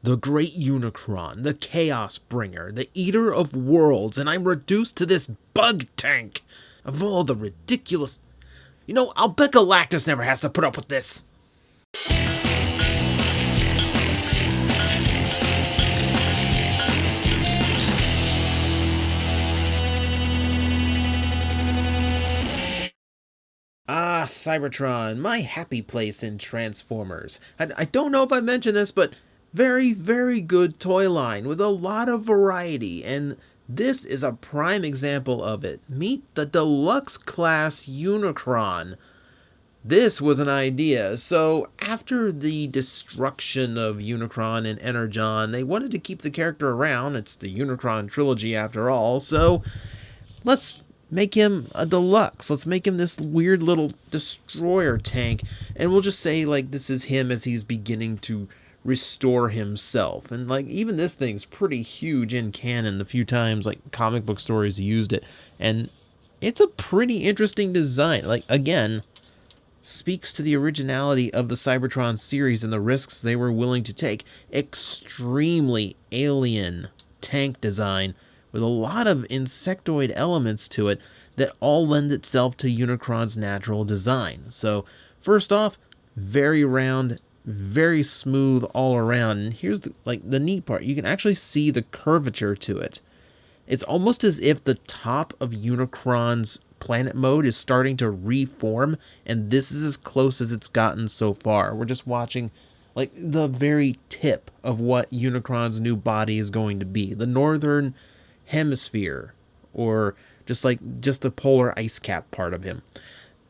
the great Unicron, the Chaos Bringer, the Eater of Worlds, and I'm reduced to this bug tank. Of all the ridiculous... I'll bet Galactus never has to put up with this. Ah, Cybertron, my happy place in Transformers. I don't know if I mentioned this, but very, very good toy line with a lot of variety, and this is a prime example of it. Meet the deluxe class Unicron. This was an idea. So after the destruction of Unicron and Energon, they wanted to keep the character around. It's the Unicron trilogy after all, so let's make him a deluxe. Let's make him this weird little destroyer tank, and we'll just say, like, this is him as he's beginning to restore himself. And, like, even this thing's pretty huge in canon. The few times, like, comic book stories used it, and it's a pretty interesting design. Like, again, speaks to the originality of the Cybertron series and the risks they were willing to take. Extremely alien tank design with a lot of insectoid elements to it that all lend itself to Unicron's natural design. So, first off, very round, very smooth all around. And here's the neat part. You can actually see the curvature to it. It's almost as if the top of Unicron's planet mode is starting to reform, and this is as close as it's gotten so far. We're just watching like the very tip of what Unicron's new body is going to be. The northern hemisphere, or just the polar ice cap part of him.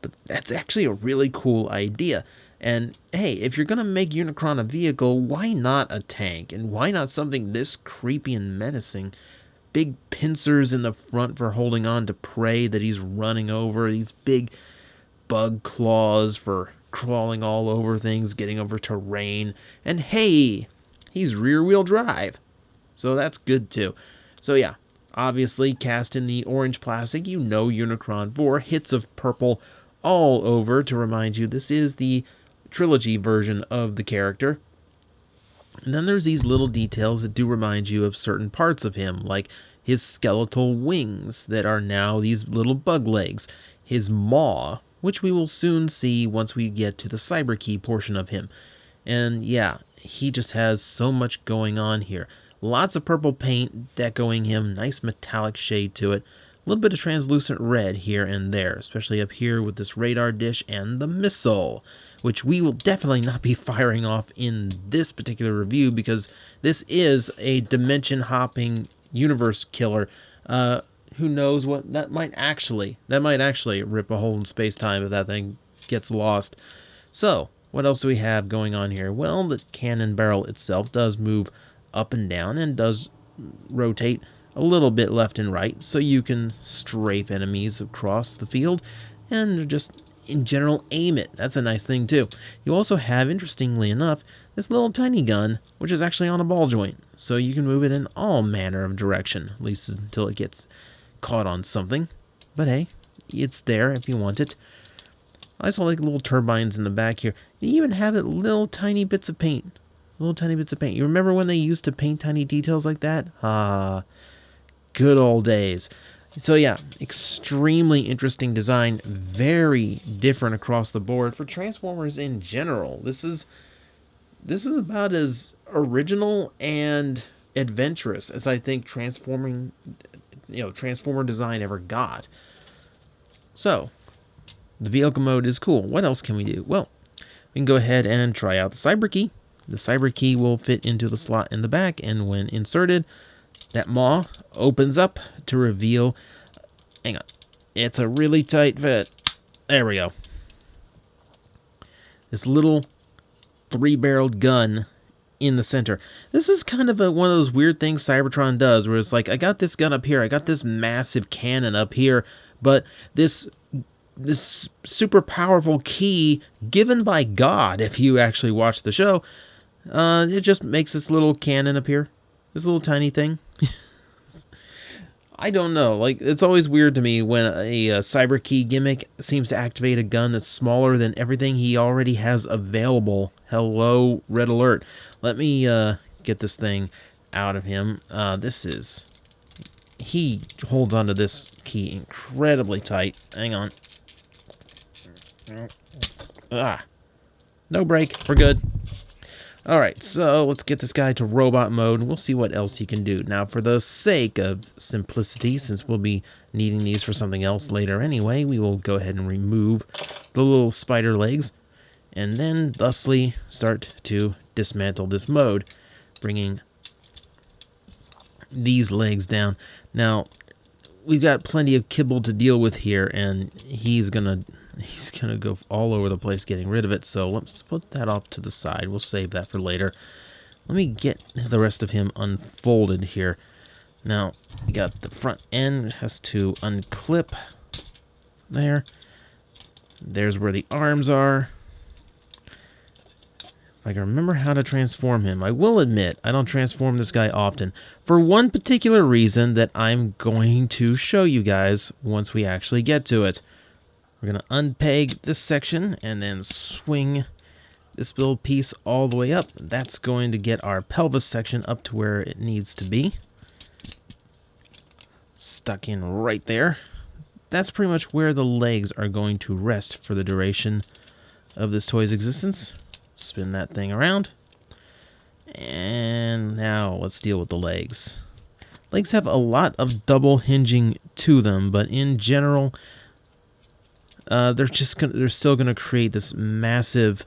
But that's actually a really cool idea. And hey, if you're gonna make Unicron a vehicle, why not a tank? And why not something this creepy and menacing? Big pincers in the front for holding on to prey that he's running over. These big bug claws for crawling all over things, getting over terrain. And hey, he's rear-wheel drive, so that's good too. So yeah, obviously cast in the orange plastic, Unicron 4, hits of purple all over to remind you this is the trilogy version of the character. And then there's these little details that do remind you of certain parts of him, like his skeletal wings that are now these little bug legs, his maw, which we will soon see once we get to the Cyberkey portion of him. And yeah, he just has so much going on here. Lots of purple paint decoing him, nice metallic shade to it, a little bit of translucent red here and there, especially up here with this radar dish and the missile, which we will definitely not be firing off in this particular review because this is a dimension-hopping universe killer. Who knows what that might actually rip a hole in space-time if that thing gets lost. So, what else do we have going on here? Well, the cannon barrel itself does move up and down and does rotate a little bit left and right, so you can strafe enemies across the field and just in general aim it. That's a nice thing too. You also have, interestingly enough, this little tiny gun, which is actually on a ball joint, so you can move it in all manner of direction, at least until it gets caught on something. But hey, it's there if you want it. I also like little turbines in the back here. You even have it little tiny bits of paint. Little tiny bits of paint. You remember when they used to paint tiny details like that? Ah, good old days. So yeah, extremely interesting design. Very different across the board for Transformers in general. This is about as original and adventurous as I think Transformer design ever got. So, the vehicle mode is cool. What else can we do? Well, we can go ahead and try out the Cyberkey. The Cyberkey will fit into the slot in the back, and when inserted, that maw opens up to reveal... Hang on. It's a really tight fit. There we go. This little three-barreled gun in the center. This is kind of one of those weird things Cybertron does, where it's like, I got this gun up here, I got this massive cannon up here, but this super powerful key given by God, if you actually watch the show, it just makes this little cannon appear. This little tiny thing. I don't know. Like, it's always weird to me when a Cyberkey gimmick seems to activate a gun that's smaller than everything he already has available. Hello, Red Alert. Let me get this thing out of him. He holds onto this key incredibly tight. Hang on. No break. We're good. Alright, so let's get this guy to robot mode. We'll see what else he can do. Now, for the sake of simplicity, since we'll be needing these for something else later anyway, we will go ahead and remove the little spider legs, and then thusly start to dismantle this mode, bringing these legs down. Now, we've got plenty of kibble to deal with here, and he's gonna go all over the place getting rid of it, so let's put that off to the side. We'll save that for later. Let me get the rest of him unfolded here. Now, we got the front end. It has to unclip there. There's where the arms are. If I can remember how to transform him. I will admit, I don't transform this guy often, for one particular reason that I'm going to show you guys once we actually get to it. We're going to unpeg this section and then swing this little piece all the way up. That's going to get our pelvis section up to where it needs to be. Stuck in right there. That's pretty much where the legs are going to rest for the duration of this toy's existence. Spin that thing around. And now let's deal with the legs. Legs have a lot of double hinging to them, but in general, they're still gonna create this massive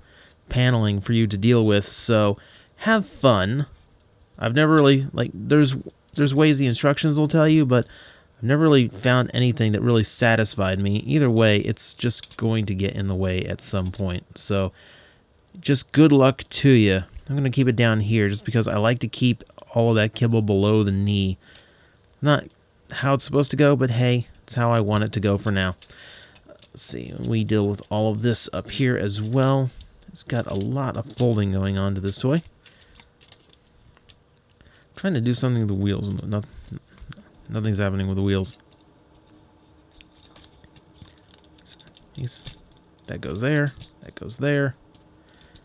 paneling for you to deal with. So have fun. I've never really, like, there's ways the instructions will tell you, but I've never really found anything that really satisfied me. Either way, it's just going to get in the way at some point. So just good luck to you. I'm going to keep it down here just because I like to keep all of that kibble below the knee. Not how it's supposed to go, but hey, it's how I want it to go for now. Let's see, we deal with all of this up here as well. It's got a lot of folding going on to this toy. I'm trying to do something with the wheels. Nothing's happening with the wheels. That goes there. That goes there.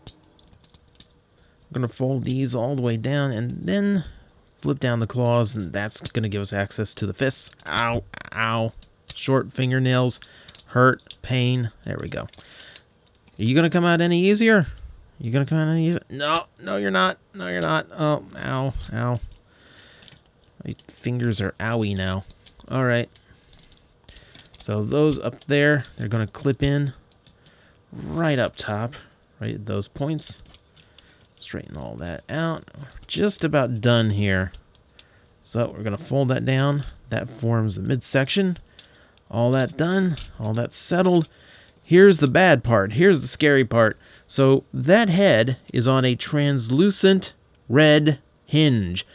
I'm going to fold these all the way down and then flip down the claws, and that's going to give us access to the fists. Ow, ow. Short fingernails. Hurt, pain. There we go. Are you going to come out any easier? You going to come out any easier? No, you're not. No, you're not. Oh, ow, ow. My fingers are owie now. All right. So those up there, they're going to clip in right up top, right at those points. Straighten all that out. Just about done here. So we're going to fold that down. That forms the midsection. All that done. All that settled. Here's the bad part. Here's the scary part. So that head is on a translucent red hinge.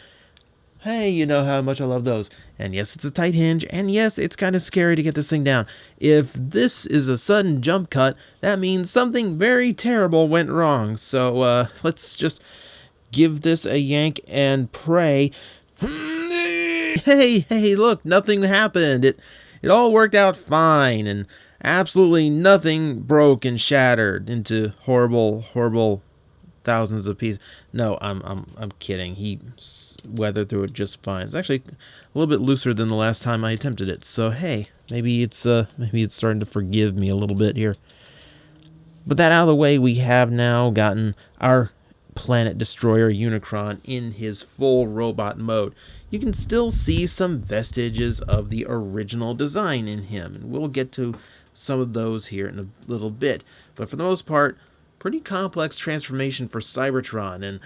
Hey, you know how much I love those. And yes, it's a tight hinge. And yes, it's kind of scary to get this thing down. If this is a sudden jump cut, that means something very terrible went wrong. So let's just give this a yank and pray. Hey, look, nothing happened. It all worked out fine, and absolutely nothing broke and shattered into horrible thousands of pieces. No, I'm kidding. He weathered through it just fine. It's actually a little bit looser than the last time I attempted it. So hey, maybe it's starting to forgive me a little bit here. But that out of the way, we have now gotten our planet destroyer Unicron in his full robot mode. You can still see some vestiges of the original design in him, and we'll get to some of those here in a little bit. But for the most part, pretty complex transformation for Cybertron, and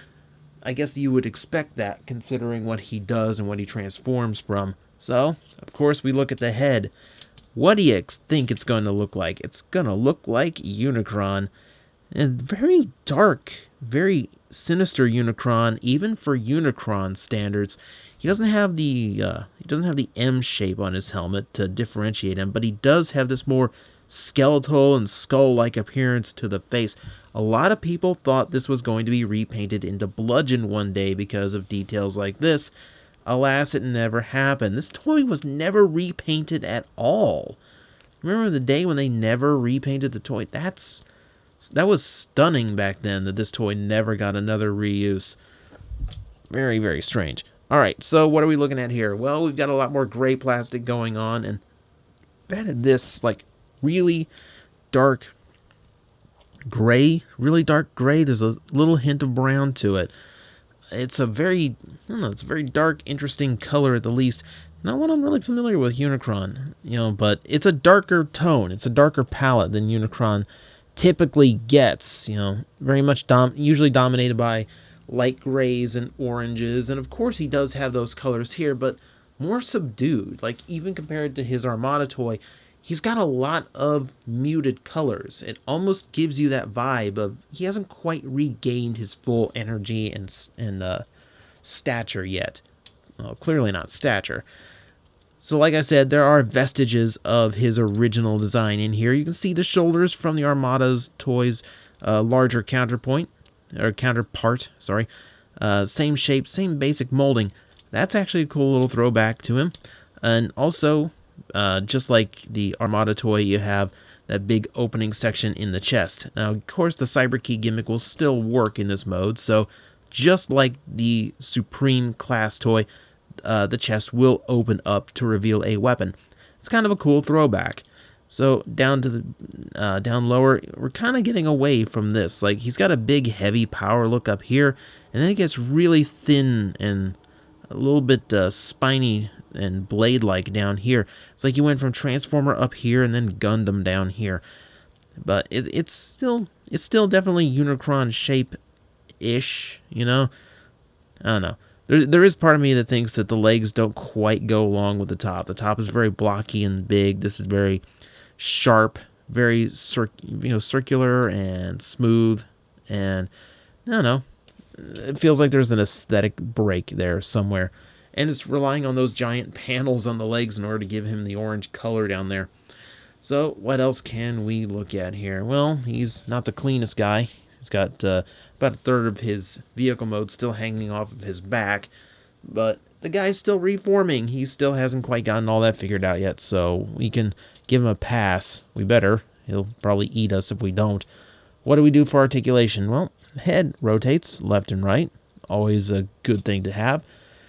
I guess you would expect that considering what he does and what he transforms from. So, of course, we look at the head. What do you think it's going to look like? It's going to look like Unicron. And very dark, very sinister Unicron, even for Unicron standards. He doesn't have the M shape on his helmet to differentiate him, but he does have this more skeletal and skull-like appearance to the face. A lot of people thought this was going to be repainted into Bludgeon one day because of details like this. Alas, it never happened. This toy was never repainted at all. Remember the day when they never repainted the toy? That was stunning back then, that this toy never got another reuse. Very, very strange. All right, so what are we looking at here? Well, we've got a lot more gray plastic going on, and added this like really dark gray, really dark gray. There's a little hint of brown to it. It's a very, I don't know, it's a very dark, interesting color at the least. Not one I'm really familiar with Unicron, but it's a darker tone. It's a darker palette than Unicron typically gets, very much usually dominated by light grays and oranges. And of course he does have those colors here, but more subdued. Like even compared to his Armada toy, he's got a lot of muted colors. It almost gives you that vibe of he hasn't quite regained his full energy and stature yet. Well, clearly not stature. So like I said, there are vestiges of his original design in here. You can see the shoulders from the Armada's toys, larger counterpart, sorry. Same shape, same basic molding. That's actually a cool little throwback to him. And also, just like the Armada toy, you have that big opening section in the chest. Now, of course, the Cyber Key gimmick will still work in this mode, so just like the Supreme class toy, the chest will open up to reveal a weapon. It's kind of a cool throwback. So down to the down lower, we're kind of getting away from this. Like he's got a big, heavy power look up here, and then it gets really thin and a little bit spiny and blade-like down here. It's like you went from Transformer up here and then Gundam down here. But it's still definitely Unicron shape-ish. I don't know. There is part of me that thinks that the legs don't quite go along with the top. The top is very blocky and big. This is very sharp, very circular and smooth, and I don't know. It feels like there's an aesthetic break there somewhere, and it's relying on those giant panels on the legs in order to give him the orange color down there. So what else can we look at here? Well, he's not the cleanest guy. He's got about a third of his vehicle mode still hanging off of his back, but the guy's still reforming. He still hasn't quite gotten all that figured out yet, so we can give him a pass. We better. He'll probably eat us if we don't. What do we do for articulation? Well, head rotates left and right. Always a good thing to have.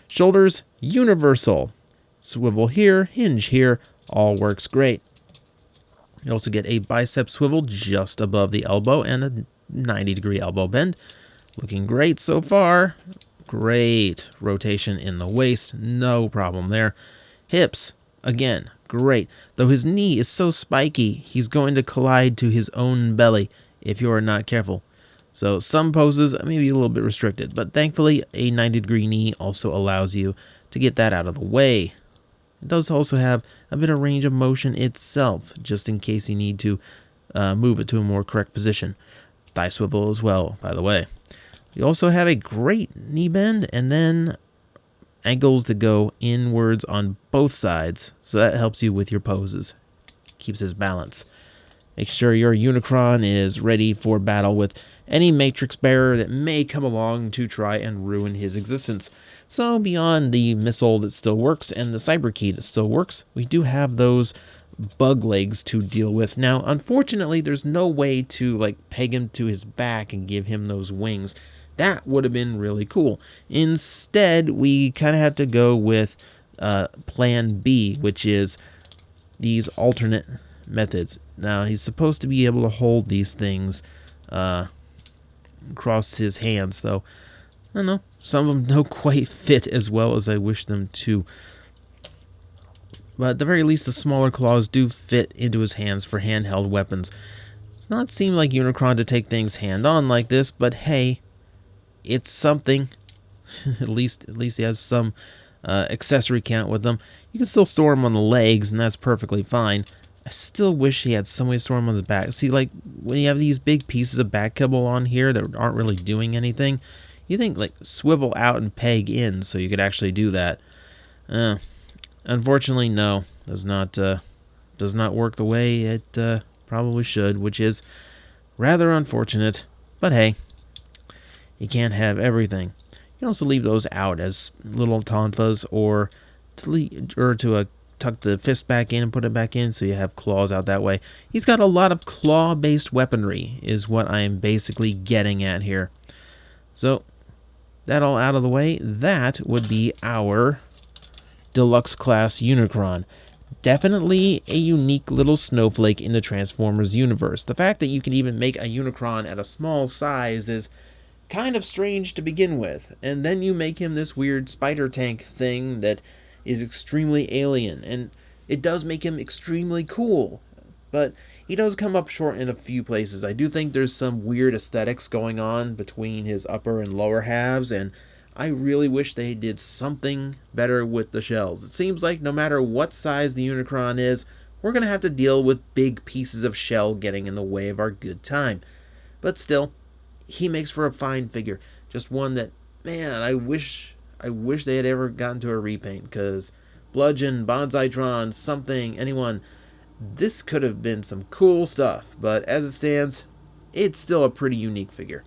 Shoulders, universal. Swivel here, hinge here. All works great. You also get a bicep swivel just above the elbow and a 90-degree elbow bend. Looking great so far. Great rotation in the waist. No problem there. Hips, again, great. Though his knee is so spiky, he's going to collide to his own belly if you are not careful. So some poses may be a little bit restricted, but thankfully a 90-degree knee also allows you to get that out of the way. It does also have a bit of range of motion itself, just in case you need to move it to a more correct position. Thigh swivel as well, by the way. You also have a great knee bend, and then angles that go inwards on both sides, so that helps you with your poses. Keeps his balance. Make sure your Unicron is ready for battle with any Matrix bearer that may come along to try and ruin his existence. So beyond the missile that still works and the Cyber Key that still works, we do have those bug legs to deal with. Now, unfortunately, there's no way to peg him to his back and give him those wings. That would have been really cool. Instead, we kind of have to go with plan B, which is these alternate methods. Now, he's supposed to be able to hold these things across his hands, though I don't know. Some of them don't quite fit as well as I wish them to. But at the very least, the smaller claws do fit into his hands for handheld weapons. It's not seem like Unicron to take things hand-on like this, but hey, it's something. at least he has some accessory count with them. You can still store him on the legs, and that's perfectly fine. I still wish he had some way to store him on his back. See, like, when you have these big pieces of back cable on here that aren't really doing anything, you think, swivel out and peg in so you could actually do that. Unfortunately, no. Does not work the way it probably should, which is rather unfortunate. But hey, you can't have everything. You can also leave those out as little tonfas, or to tuck the fist back in and put it back in so you have claws out that way. He's got a lot of claw-based weaponry, is what I am basically getting at here. So, that all out of the way, that would be our deluxe class Unicron. Definitely a unique little snowflake in the Transformers universe. The fact that you can even make a Unicron at a small size is kind of strange to begin with, and then you make him this weird spider tank thing that is extremely alien, and it does make him extremely cool, but he does come up short in a few places. I do think there's some weird aesthetics going on between his upper and lower halves, and I really wish they did something better with the shells. It seems like no matter what size the Unicron is, we're going to have to deal with big pieces of shell getting in the way of our good time. But still, he makes for a fine figure. Just one that, man, I wish they had ever gotten to a repaint, because Bludgeon, Bonsaitron, something, anyone, this could have been some cool stuff. But as it stands, it's still a pretty unique figure.